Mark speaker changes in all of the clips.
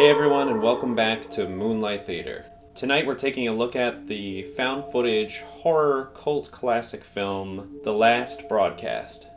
Speaker 1: Hey everyone, and welcome back to Moonlight Theater. Tonight we're taking a look at the found footage horror cult classic film, The Last Broadcast.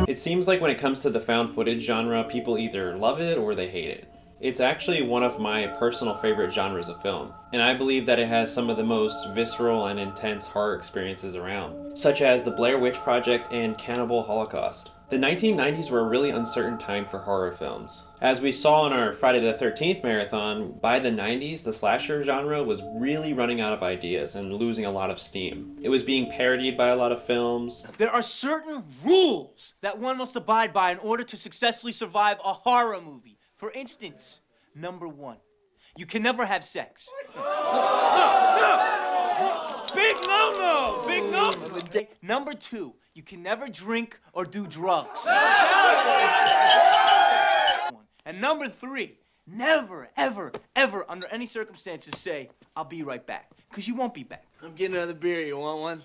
Speaker 1: It seems like when it comes to the found footage genre, people either love it or they hate it. It's actually one of my personal favorite genres of film, and I believe that it has some of the most visceral and intense horror experiences around, such as the Blair Witch Project and Cannibal Holocaust. The 1990s were a really uncertain time for horror films. As we saw in our Friday the 13th marathon, by the 90s, the slasher genre was really running out of ideas and losing a lot of steam. It was being parodied by a lot of films.
Speaker 2: There are certain rules that one must abide by in order to successfully survive a horror movie. For instance, number 1, you can never have sex. Big no-no! Big no! Number 2, you can never drink or do drugs. And number 3, never, ever, ever, under any circumstances say, I'll be right back. Because you won't be back.
Speaker 3: I'm getting another beer. You want one?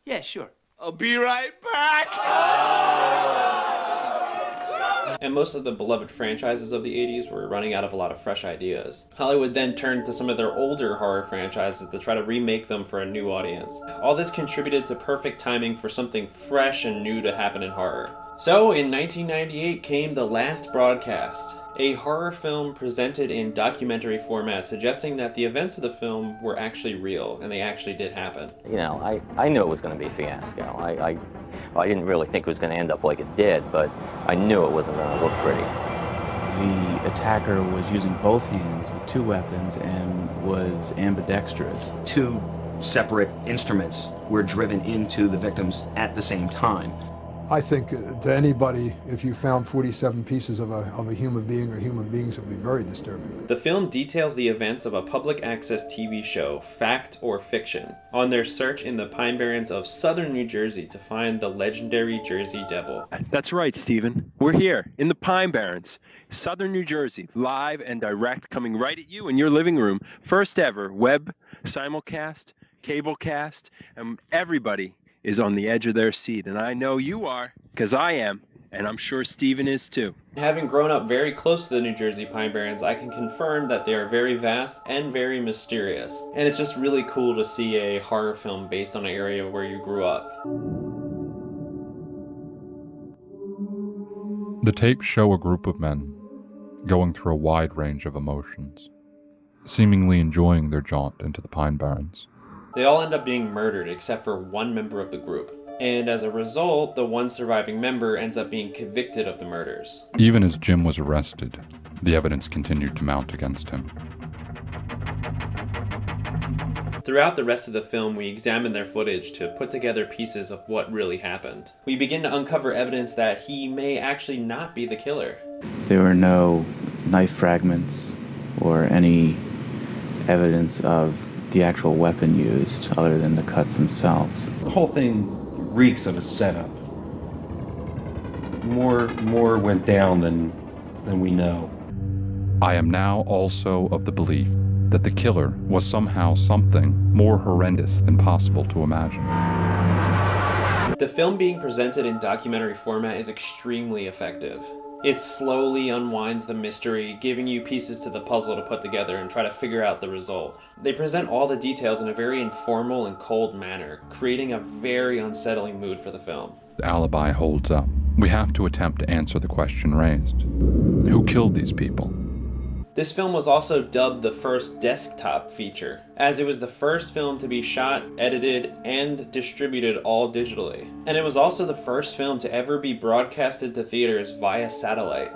Speaker 2: Yeah, sure.
Speaker 3: I'll be right back!
Speaker 1: And most of the beloved franchises of the 80s were running out of a lot of fresh ideas. Hollywood then turned to some of their older horror franchises to try to remake them for a new audience. All this contributed to perfect timing for something fresh and new to happen in horror. So, in 1998 came The Last Broadcast, a horror film presented in documentary format suggesting that the events of the film were actually real and they actually did happen.
Speaker 4: You know, I knew it was going to be a fiasco. I didn't really think it was going to end up like it did, but I knew it wasn't going to look pretty.
Speaker 5: The attacker was using both hands with two weapons and was ambidextrous.
Speaker 6: Two separate instruments were driven into the victims at the same time.
Speaker 7: I think to anybody, if you found 47 pieces of a human being or human beings, it would be very disturbing.
Speaker 1: The film details the events of a public access TV show, Fact or Fiction, on their search in the Pine Barrens of southern New Jersey to find the legendary Jersey Devil.
Speaker 8: That's right, Stephen. We're here in the Pine Barrens, southern New Jersey, live and direct, coming right at you in your living room. First ever web, simulcast, cablecast, and everybody is on the edge of their seat, and I know you are, because I am, and I'm sure Steven is too.
Speaker 1: Having grown up very close to the New Jersey Pine Barrens, I can confirm that they are very vast and very mysterious. And it's just really cool to see a horror film based on an area where you grew up.
Speaker 9: The tapes show a group of men going through a wide range of emotions, seemingly enjoying their jaunt into the Pine Barrens.
Speaker 1: They all end up being murdered except for one member of the group. And as a result, the one surviving member ends up being convicted of the murders.
Speaker 9: Even as Jim was arrested, the evidence continued to mount against him.
Speaker 1: Throughout the rest of the film, we examine their footage to put together pieces of what really happened. We begin to uncover evidence that he may actually not be the killer.
Speaker 5: There were no knife fragments or any evidence of the actual weapon used other than the cuts themselves.
Speaker 10: The whole thing reeks of a setup. More went down than we know.
Speaker 9: I am now also of the belief that the killer was somehow something more horrendous than possible to imagine.
Speaker 1: The film being presented in documentary format is extremely effective. It slowly unwinds the mystery, giving you pieces to the puzzle to put together and try to figure out the result. They present all the details in a very informal and cold manner, creating a very unsettling mood for the film.
Speaker 9: The alibi holds up. We have to attempt to answer the question raised. Who killed these people?
Speaker 1: This film was also dubbed the first desktop feature, as it was the first film to be shot, edited, and distributed all digitally. And it was also the first film to ever be broadcasted to theaters via satellite.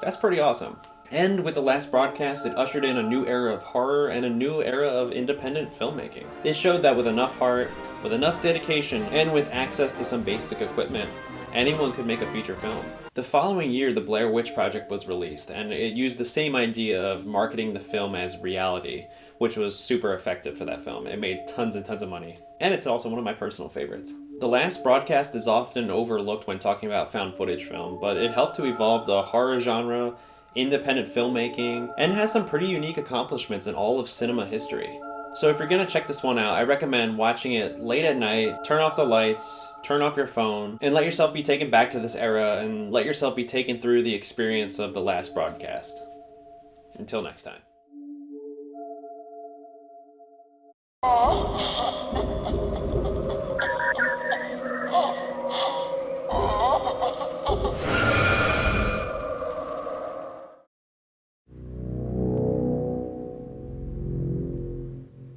Speaker 1: That's pretty awesome. And with The Last Broadcast, it ushered in a new era of horror and a new era of independent filmmaking. It showed that with enough heart, with enough dedication, and with access to some basic equipment, anyone could make a feature film. The following year, the Blair Witch Project was released, and it used the same idea of marketing the film as reality, which was super effective for that film. It made tons and tons of money. And it's also one of my personal favorites. The Last Broadcast is often overlooked when talking about found footage film, but it helped to evolve the horror genre, independent filmmaking, and has some pretty unique accomplishments in all of cinema history. So if you're gonna check this one out, I recommend watching it late at night, turn off the lights, turn off your phone, and let yourself be taken back to this era and let yourself be taken through the experience of the last broadcast. Until next time.